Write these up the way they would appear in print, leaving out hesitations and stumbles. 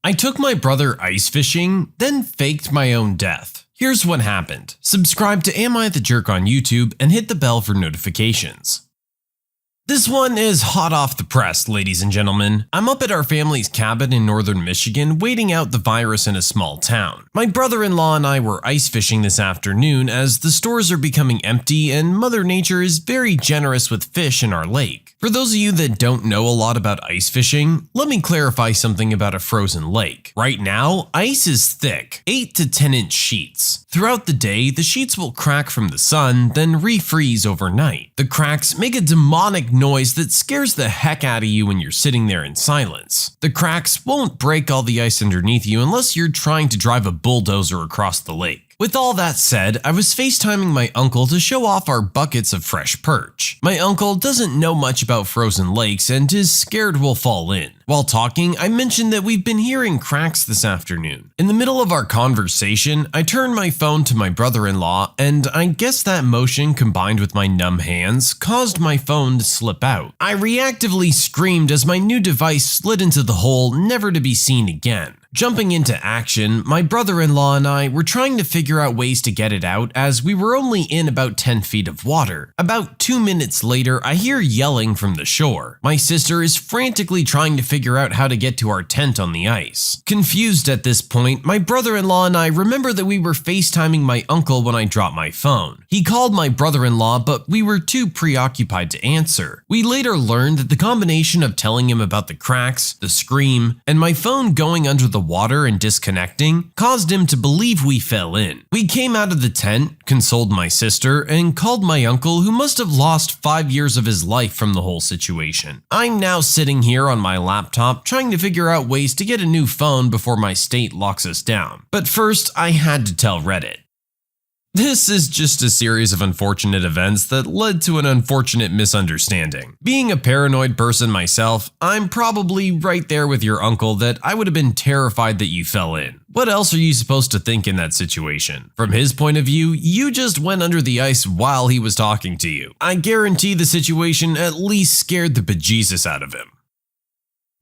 I took my brother ice fishing, then faked my own death. Here's what happened. Subscribe to Am I the Jerk on YouTube and hit the bell for notifications. This one is hot off the press, ladies and gentlemen. I'm up at our family's cabin in northern Michigan waiting out the virus in a small town. My brother-in-law and I were ice fishing this afternoon as the stores are becoming empty and Mother Nature is very generous with fish in our lake. For those of you that don't know a lot about ice fishing, let me clarify something about a frozen lake. Right now, ice is thick, 8 to 10 inch sheets. Throughout the day, the sheets will crack from the sun, then refreeze overnight. The cracks make a demonic noise that scares the heck out of you when you're sitting there in silence. The cracks won't break all the ice underneath you unless you're trying to drive a bulldozer across the lake. With all that said, I was FaceTiming my uncle to show off our buckets of fresh perch. My uncle doesn't know much about frozen lakes and is scared we'll fall in. While talking, I mentioned that we've been hearing cracks this afternoon. In the middle of our conversation, I turned my phone to my brother-in-law, and I guess that motion combined with my numb hands caused my phone to slip out. I reactively screamed as my new device slid into the hole, never to be seen again. Jumping into action, my brother-in-law and I were trying to figure out ways to get it out as we were only in about 10 feet of water. About 2 minutes later, I hear yelling from the shore. My sister is frantically trying to figure out how to get to our tent on the ice. Confused at this point, my brother-in-law and I remember that we were FaceTiming my uncle when I dropped my phone. He called my brother-in-law, but we were too preoccupied to answer. We later learned that the combination of telling him about the cracks, the scream, and my phone going under the water and disconnecting caused him to believe we fell in. We came out of the tent, consoled my sister, and called my uncle, who must have lost 5 years of his life from the whole situation. I'm now sitting here on my laptop trying to figure out ways to get a new phone before my state locks us down. But first, I had to tell Reddit. This is just a series of unfortunate events that led to an unfortunate misunderstanding. Being a paranoid person myself, I'm probably right there with your uncle that I would have been terrified that you fell in. What else are you supposed to think in that situation? From his point of view, you just went under the ice while he was talking to you. I guarantee the situation at least scared the bejesus out of him.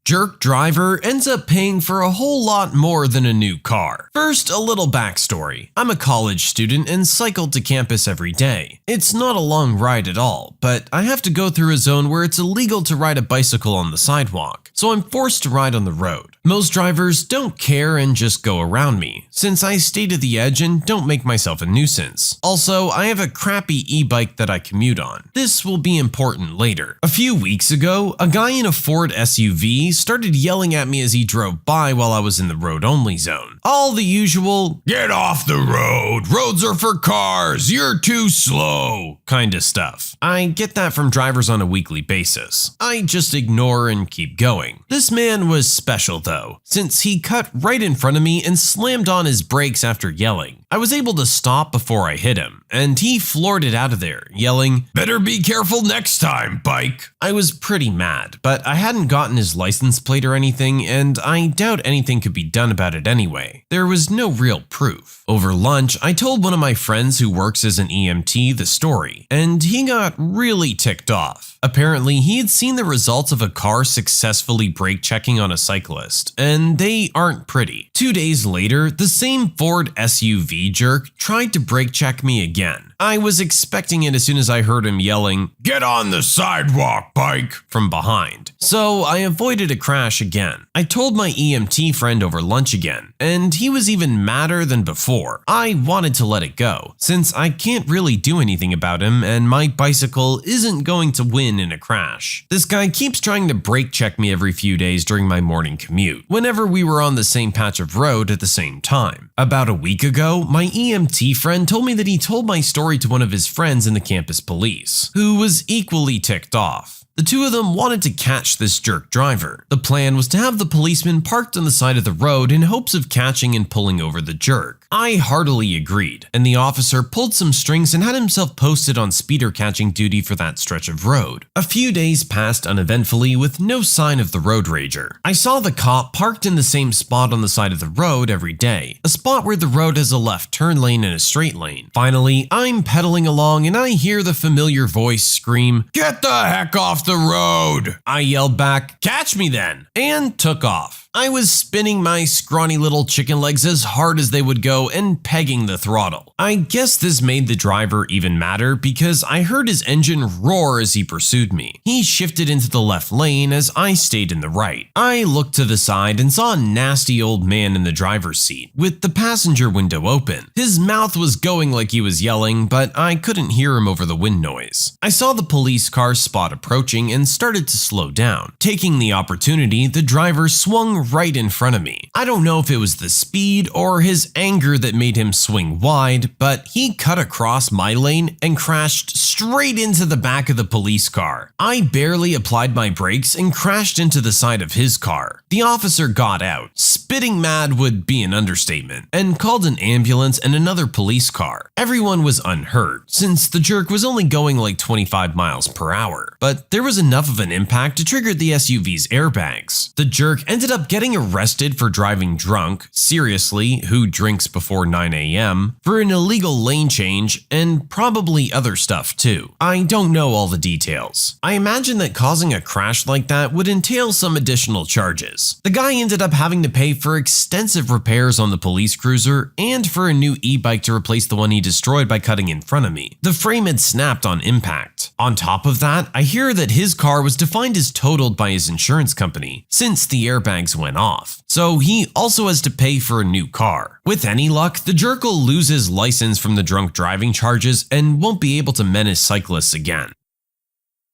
Jerk driver ends up paying for a whole lot more than a new car. First, a little backstory. I'm a college student and cycle to campus every day. It's not a long ride at all, but I have to go through a zone where it's illegal to ride a bicycle on the sidewalk, so I'm forced to ride on the road. Most drivers don't care and just go around me, since I stay to the edge and don't make myself a nuisance. Also, I have a crappy e-bike that I commute on. This will be important later. A few weeks ago, a guy in a Ford SUV started yelling at me as he drove by while I was in the road-only zone. All the usual, "Get off the road, roads are for cars, you're too slow," kind of stuff. I get that from drivers on a weekly basis. I just ignore and keep going. This man was special though, since he cut right in front of me and slammed on his brakes after yelling. I was able to stop before I hit him, and he floored it out of there, yelling, "Better be careful next time, bike." I was pretty mad, but I hadn't gotten his license plate or anything, and I doubt anything could be done about it anyway. There was no real proof. Over lunch, I told one of my friends who works as an EMT the story, and he got really ticked off. Apparently, he had seen the results of a car successfully brake checking on a cyclist, and they aren't pretty. 2 days later, the same Ford SUV jerk tried to brake check me again. I was expecting it as soon as I heard him yelling, "Get on the sidewalk, bike," from behind. So I avoided a crash again. I told my EMT friend over lunch again, and he was even madder than before. I wanted to let it go, since I can't really do anything about him and my bicycle isn't going to win in a crash. This guy keeps trying to brake check me every few days during my morning commute, whenever we were on the same patch of road at the same time. About a week ago, my EMT friend told me that he told my story to one of his friends in the campus police, who was equally ticked off. The two of them wanted to catch this jerk driver. The plan was to have the policeman parked on the side of the road in hopes of catching and pulling over the jerk. I heartily agreed, and the officer pulled some strings and had himself posted on speeder catching duty for that stretch of road. A few days passed uneventfully with no sign of the road rager. I saw the cop parked in the same spot on the side of the road every day, a spot where the road has a left turn lane and a straight lane. Finally, I'm pedaling along and I hear the familiar voice scream, "Get the heck off the road!" I yelled back, "Catch me then!" and took off. I was spinning my scrawny little chicken legs as hard as they would go and pegging the throttle. I guess this made the driver even madder because I heard his engine roar as he pursued me. He shifted into the left lane as I stayed in the right. I looked to the side and saw a nasty old man in the driver's seat with the passenger window open. His mouth was going like he was yelling, but I couldn't hear him over the wind noise. I saw the police car spot approaching and started to slow down. Taking the opportunity, the driver swung right in front of me. I don't know if it was the speed or his anger that made him swing wide, but he cut across my lane and crashed straight into the back of the police car. I barely applied my brakes and crashed into the side of his car. The officer got out, spitting mad would be an understatement, and called an ambulance and another police car. Everyone was unhurt, since the jerk was only going like 25 miles per hour, but there was enough of an impact to trigger the SUV's airbags. The jerk ended up getting arrested for driving drunk, seriously, who drinks before 9 a.m., for an illegal lane change, and probably other stuff too. I don't know all the details. I imagine that causing a crash like that would entail some additional charges. The guy ended up having to pay for extensive repairs on the police cruiser and for a new e-bike to replace the one he destroyed by cutting in front of me. The frame had snapped on impact. On top of that, I hear that his car was defined as totaled by his insurance company since the airbags went off, so he also has to pay for a new car. With any luck, the jerk will lose his license from the drunk driving charges and won't be able to menace cyclists again.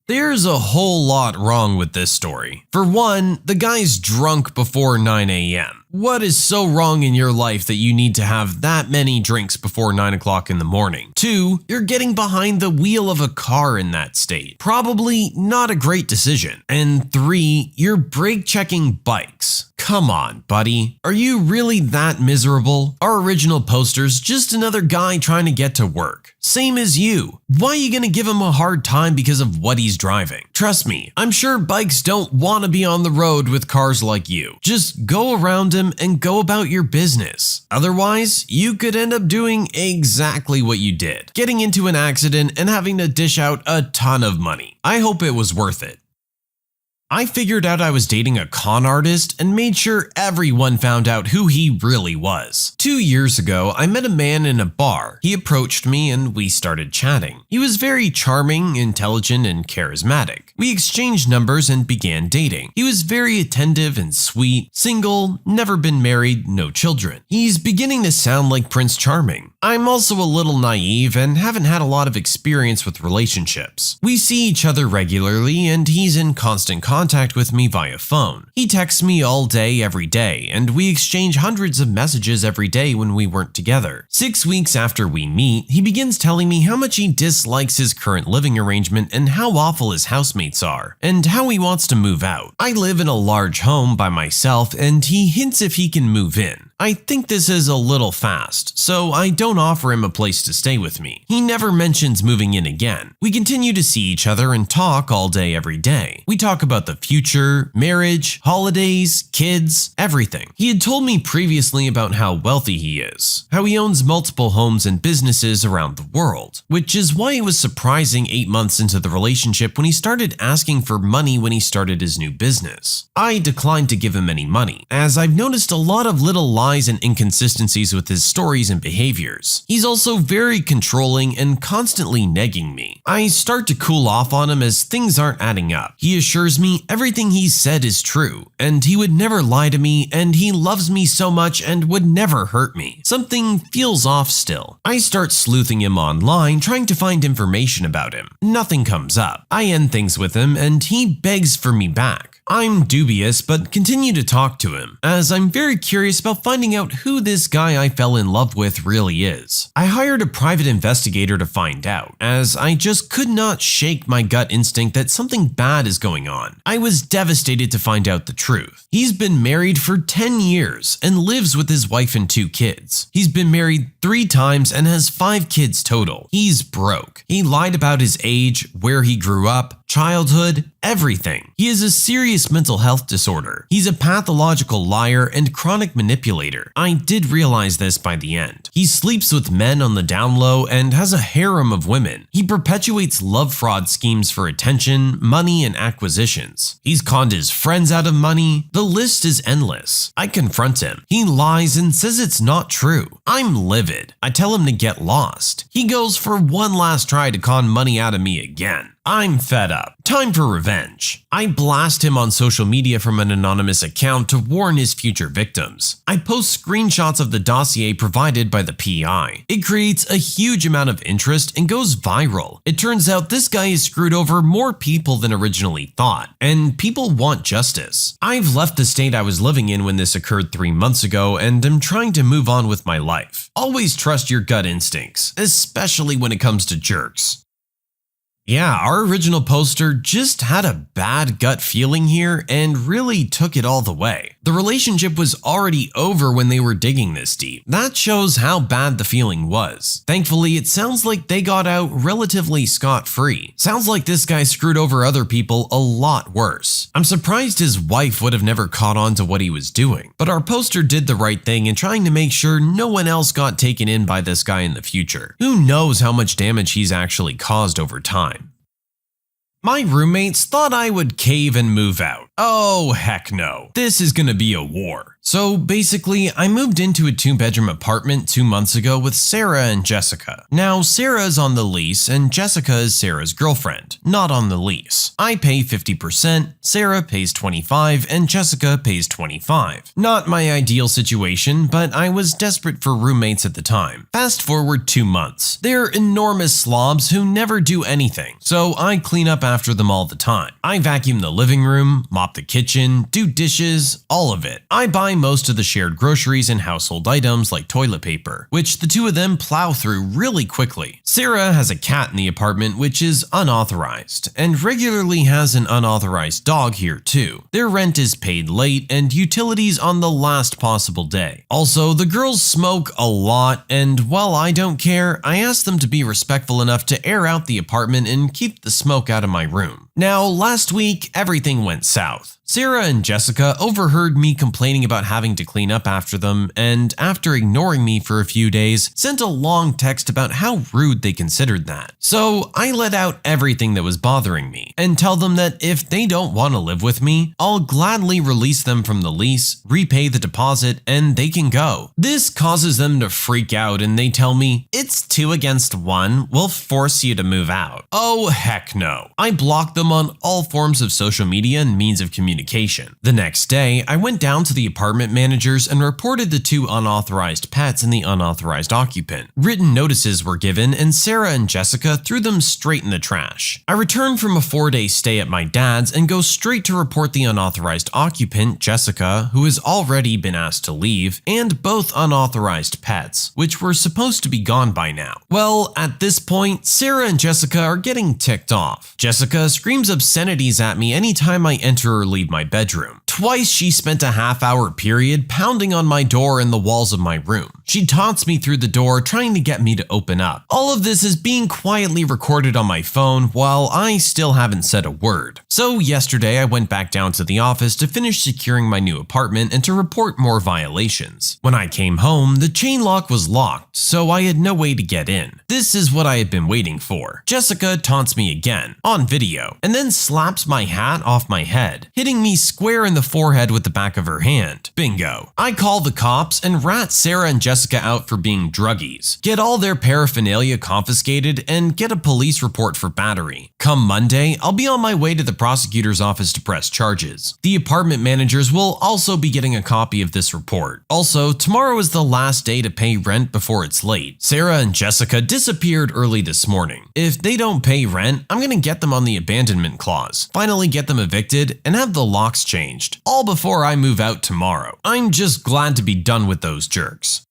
There's a whole lot wrong with this story. For one, the guy's drunk before 9 a.m. What is so wrong in your life that you need to have that many drinks before 9 o'clock in the morning? 2, you're getting behind the wheel of a car in that state. Probably not a great decision. And 3, you're brake checking bikes. Come on, buddy. Are you really that miserable? Our original poster's just another guy trying to get to work. Same as you. Why are you gonna give him a hard time because of what he's driving? Trust me, I'm sure bikes don't want to be on the road with cars like you. Just go around him and go about your business. Otherwise, you could end up doing exactly what you did, getting into an accident and having to dish out a ton of money. I hope it was worth it. I figured out I was dating a con artist and made sure everyone found out who he really was. 2 years ago, I met a man in a bar. He approached me and we started chatting. He was very charming, intelligent, and charismatic. We exchanged numbers and began dating. He was very attentive and sweet, single, never been married, no children. He's beginning to sound like Prince Charming. I'm also a little naive and haven't had a lot of experience with relationships. We see each other regularly and he's in constant contact with me via phone. He texts me all day every day and we exchange hundreds of messages every day when we weren't together. 6 weeks after we meet, he begins telling me how much he dislikes his current living arrangement and how awful his housemates are, and how he wants to move out. I live in a large home by myself and he hints if he can move in. I think this is a little fast, so I don't offer him a place to stay with me. He never mentions moving in again. We continue to see each other and talk all day every day. We talk about the future, marriage, holidays, kids, everything. He had told me previously about how wealthy he is, how he owns multiple homes and businesses around the world, which is why it was surprising 8 months into the relationship when he started asking for money when he started his new business. I declined to give him any money, as I've noticed a lot of little lies and inconsistencies with his stories and behaviors. He's also very controlling and constantly negging me. I start to cool off on him as things aren't adding up. He assures me everything he's said is true, and he would never lie to me, and he loves me so much and would never hurt me. Something feels off still. I start sleuthing him online, trying to find information about him. Nothing comes up. I end things with him, and he begs for me back. I'm dubious, but continue to talk to him, as I'm very curious about finding out who this guy I fell in love with really is. I hired a private investigator to find out, as I just could not shake my gut instinct that something bad is going on. I was devastated to find out the truth. He's been married for 10 years and lives with his wife and 2 kids. He's been married 3 times and has 5 kids total. He's broke. He lied about his age, where he grew up, childhood, everything. He has a serious mental health disorder. He's a pathological liar and chronic manipulator. I did realize this by the end. He sleeps with men on the down low and has a harem of women. He perpetuates love fraud schemes for attention, money, and acquisitions. He's conned his friends out of money. The list is endless. I confront him. He lies and says it's not true. I'm livid. I tell him to get lost. He goes for one last try to con money out of me again. I'm fed up. Time for revenge. I blast him on social media from an anonymous account to warn his future victims. I post screenshots of the dossier provided by the PI. It creates a huge amount of interest and goes viral. It turns out this guy has screwed over more people than originally thought, and people want justice. I've left the state I was living in when this occurred 3 months ago and am trying to move on with my life. Always trust your gut instincts, especially when it comes to jerks. Yeah, our original poster just had a bad gut feeling here and really took it all the way. The relationship was already over when they were digging this deep. That shows how bad the feeling was. Thankfully, it sounds like they got out relatively scot-free. Sounds like this guy screwed over other people a lot worse. I'm surprised his wife would have never caught on to what he was doing. But our poster did the right thing in trying to make sure no one else got taken in by this guy in the future. Who knows how much damage he's actually caused over time. My roommates thought I would cave and move out. Oh, heck no. This is gonna be a war. So basically, I moved into a 2-bedroom apartment 2 months ago with Sarah and Jessica. Now, Sarah is on the lease and Jessica is Sarah's girlfriend, not on the lease. I pay 50%, Sarah pays 25%, and Jessica pays 25%. Not my ideal situation, but I was desperate for roommates at the time. Fast forward 2 months. They're enormous slobs who never do anything, so I clean up after them all the time. I vacuum the living room, mop the kitchen, do dishes, all of it. I buy most of the shared groceries and household items like toilet paper, which the two of them plow through really quickly. Sarah has a cat in the apartment which is unauthorized, and regularly has an unauthorized dog here too. Their rent is paid late and utilities on the last possible day. Also, the girls smoke a lot, and while I don't care, I ask them to be respectful enough to air out the apartment and keep the smoke out of my room. Now, last week, everything went south. Sarah and Jessica overheard me complaining about having to clean up after them, and after ignoring me for a few days, sent a long text about how rude they considered that. So I let out everything that was bothering me, and tell them that if they don't want to live with me, I'll gladly release them from the lease, repay the deposit, and they can go. This causes them to freak out and they tell me, "It's 2 against 1, we'll force you to move out." Oh heck no. I blocked them on all forms of social media and means of communication. The next day, I went down to the apartment managers and reported the 2 unauthorized pets and the unauthorized occupant. Written notices were given and Sarah and Jessica threw them straight in the trash. I returned from a 4-day stay at my dad's and go straight to report the unauthorized occupant, Jessica, who has already been asked to leave, and both unauthorized pets, which were supposed to be gone by now. Well, at this point, Sarah and Jessica are getting ticked off. Jessica screams obscenities at me anytime I enter or leave my bedroom. Twice she spent a half-hour period pounding on my door and the walls of my room. She taunts me through the door, trying to get me to open up. All of this is being quietly recorded on my phone while I still haven't said a word. So yesterday I went back down to the office to finish securing my new apartment and to report more violations. When I came home, the chain lock was locked, so I had no way to get in. This is what I had been waiting for. Jessica taunts me again, on video, and then slaps my hat off my head, hitting me square in the forehead with the back of her hand. Bingo. I call the cops and rat Sarah and Jessica out for being druggies, get all their paraphernalia confiscated, and get a police report for battery. Come Monday, I'll be on my way to the prosecutor's office to press charges. The apartment managers will also be getting a copy of this report. Also, tomorrow is the last day to pay rent before it's late. Sarah and Jessica disappeared early this morning. If they don't pay rent, I'm gonna get them on the abandonment clause, finally get them evicted, and have the locks changed, all before I move out tomorrow. I'm just glad to be done with those jerks.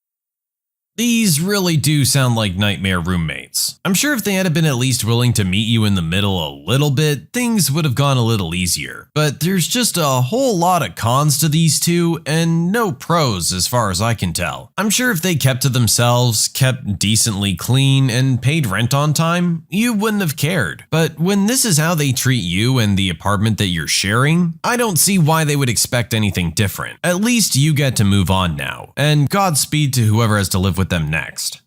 These really do sound like nightmare roommates. I'm sure if they had been at least willing to meet you in the middle a little bit, things would have gone a little easier. But there's just a whole lot of cons to these two and no pros as far as I can tell. I'm sure if they kept to themselves, kept decently clean, and paid rent on time, you wouldn't have cared. But when this is how they treat you and the apartment that you're sharing, I don't see why they would expect anything different. At least you get to move on now, and Godspeed to whoever has to live with them next.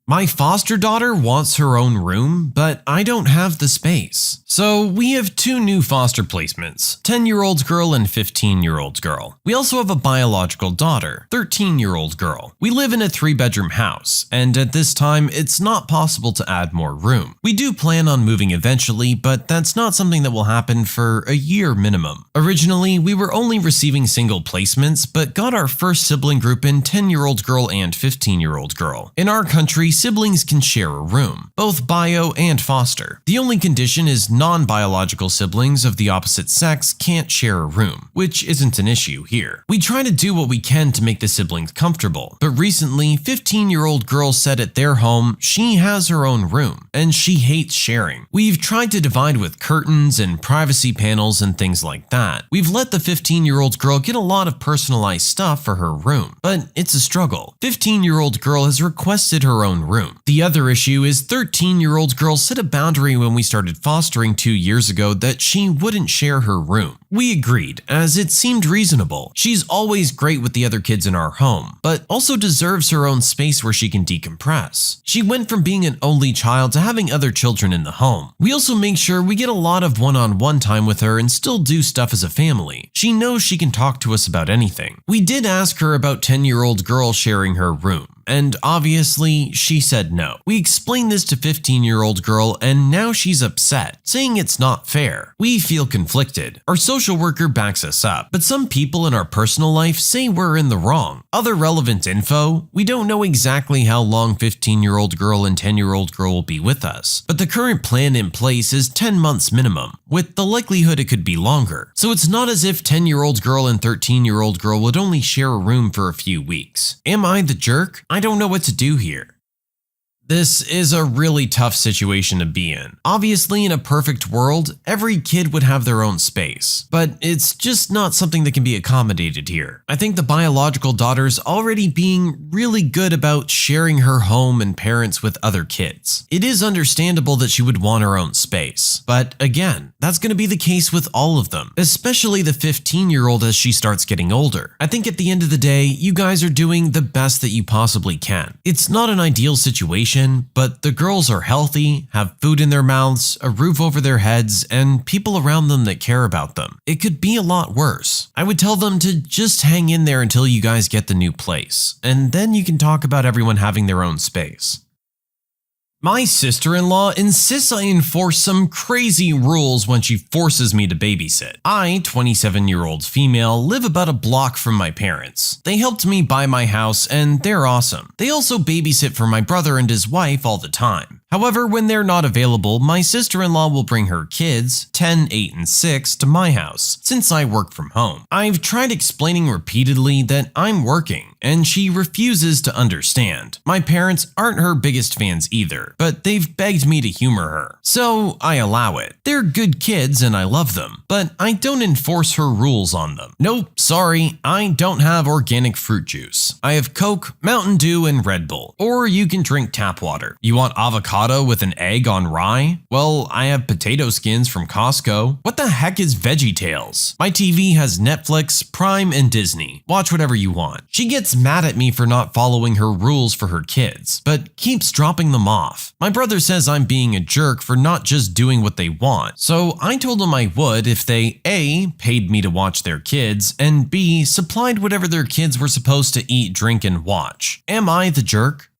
My foster daughter wants her own room, but I don't have the space. So we have two new foster placements, 10-year-old girl and 15-year-old girl. We also have a biological daughter, 13-year-old girl. We live in a 3-bedroom house, and at this time, it's not possible to add more room. We do plan on moving eventually, but that's not something that will happen for a year minimum. Originally, we were only receiving single placements, but got our first sibling group in 10-year-old girl and 15-year-old girl. In our country, siblings can share a room, both bio and foster. The only condition is non-biological siblings of the opposite sex can't share a room, which isn't an issue here. We try to do what we can to make the siblings comfortable, but recently, 15-year-old girl said at their home she has her own room, and she hates sharing. We've tried to divide with curtains and privacy panels and things like that. We've let the 15-year-old girl get a lot of personalized stuff for her room, but it's a struggle. 15-year-old girl has requested her own room. The other issue is 13-year-old girl set a boundary when we started fostering 2 years ago that she wouldn't share her room. We agreed, as it seemed reasonable. She's always great with the other kids in our home, but also deserves her own space where she can decompress. She went from being an only child to having other children in the home. We also make sure we get a lot of one-on-one time with her and still do stuff as a family. She knows she can talk to us about anything. We did ask her about 10-year-old girl sharing her room, and obviously, she said no. We explained this to 15-year-old girl and now she's upset, saying it's not fair. We feel conflicted. Our social worker backs us up, but some people in our personal life say we're in the wrong. Other relevant info, we don't know exactly how long 15-year-old girl and 10-year-old girl will be with us, but the current plan in place is 10 months minimum, with the likelihood it could be longer. So it's not as if 10-year-old girl and 13-year-old girl would only share a room for a few weeks. Am I the jerk? I don't know what to do here. This is a really tough situation to be in. Obviously, in a perfect world, every kid would have their own space, but it's just not something that can be accommodated here. I think the biological daughter's already being really good about sharing her home and parents with other kids. It is understandable that she would want her own space, but again, that's going to be the case with all of them, especially the 15-year-old as she starts getting older. I think at the end of the day, you guys are doing the best that you possibly can. It's not an ideal situation, but the girls are healthy, have food in their mouths, a roof over their heads, and people around them that care about them. It could be a lot worse. I would tell them to just hang in there until you guys get the new place, and then you can talk about everyone having their own space. My sister-in-law insists I enforce some crazy rules when she forces me to babysit. I, 27-year-old female, live about a block from my parents. They helped me buy my house and they're awesome. They also babysit for my brother and his wife all the time. However, when they're not available, my sister-in-law will bring her kids, 10, 8, and 6, to my house, since I work from home. I've tried explaining repeatedly that I'm working, and she refuses to understand. My parents aren't her biggest fans either, but they've begged me to humor her, so I allow it. They're good kids and I love them, but I don't enforce her rules on them. Nope, sorry, I don't have organic fruit juice. I have Coke, Mountain Dew, and Red Bull. Or you can drink tap water. You want avocado with an egg on rye? Well, I have potato skins from Costco. What the heck is VeggieTales? My TV has Netflix, Prime, and Disney. Watch whatever you want. She gets mad at me for not following her rules for her kids, but keeps dropping them off. My brother says I'm being a jerk for not just doing what they want, so I told him I would if they A, paid me to watch their kids, and B, supplied whatever their kids were supposed to eat, drink, and watch. Am I the jerk?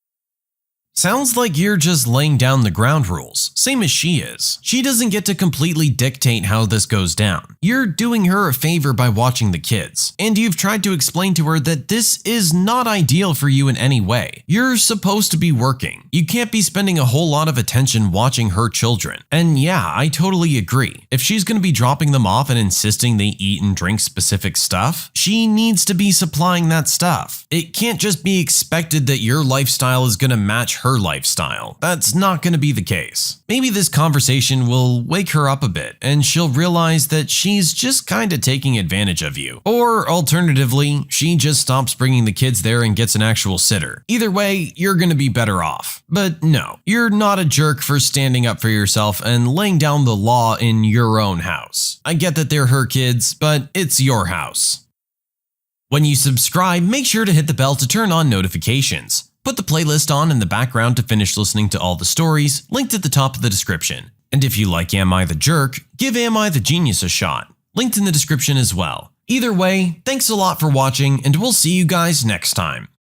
Sounds like you're just laying down the ground rules, same as she is. She doesn't get to completely dictate how this goes down. You're doing her a favor by watching the kids, and you've tried to explain to her that this is not ideal for you in any way. You're supposed to be working. You can't be spending a whole lot of attention watching her children. And yeah, I totally agree. If she's going to be dropping them off and insisting they eat and drink specific stuff, she needs to be supplying that stuff. It can't just be expected that your lifestyle is going to match her lifestyle. That's not going to be the case. Maybe this conversation will wake her up a bit and she'll realize that she's just kind of taking advantage of you. Or alternatively, she just stops bringing the kids there and gets an actual sitter. Either way, you're going to be better off. But no, you're not a jerk for standing up for yourself and laying down the law in your own house. I get that they're her kids, but it's your house. When you subscribe, make sure to hit the bell to turn on notifications. Put the playlist on in the background to finish listening to all the stories, linked at the top of the description. And if you like Am I the Jerk, give Am I the Genius a shot, linked in the description as well. Either way, thanks a lot for watching, and we'll see you guys next time.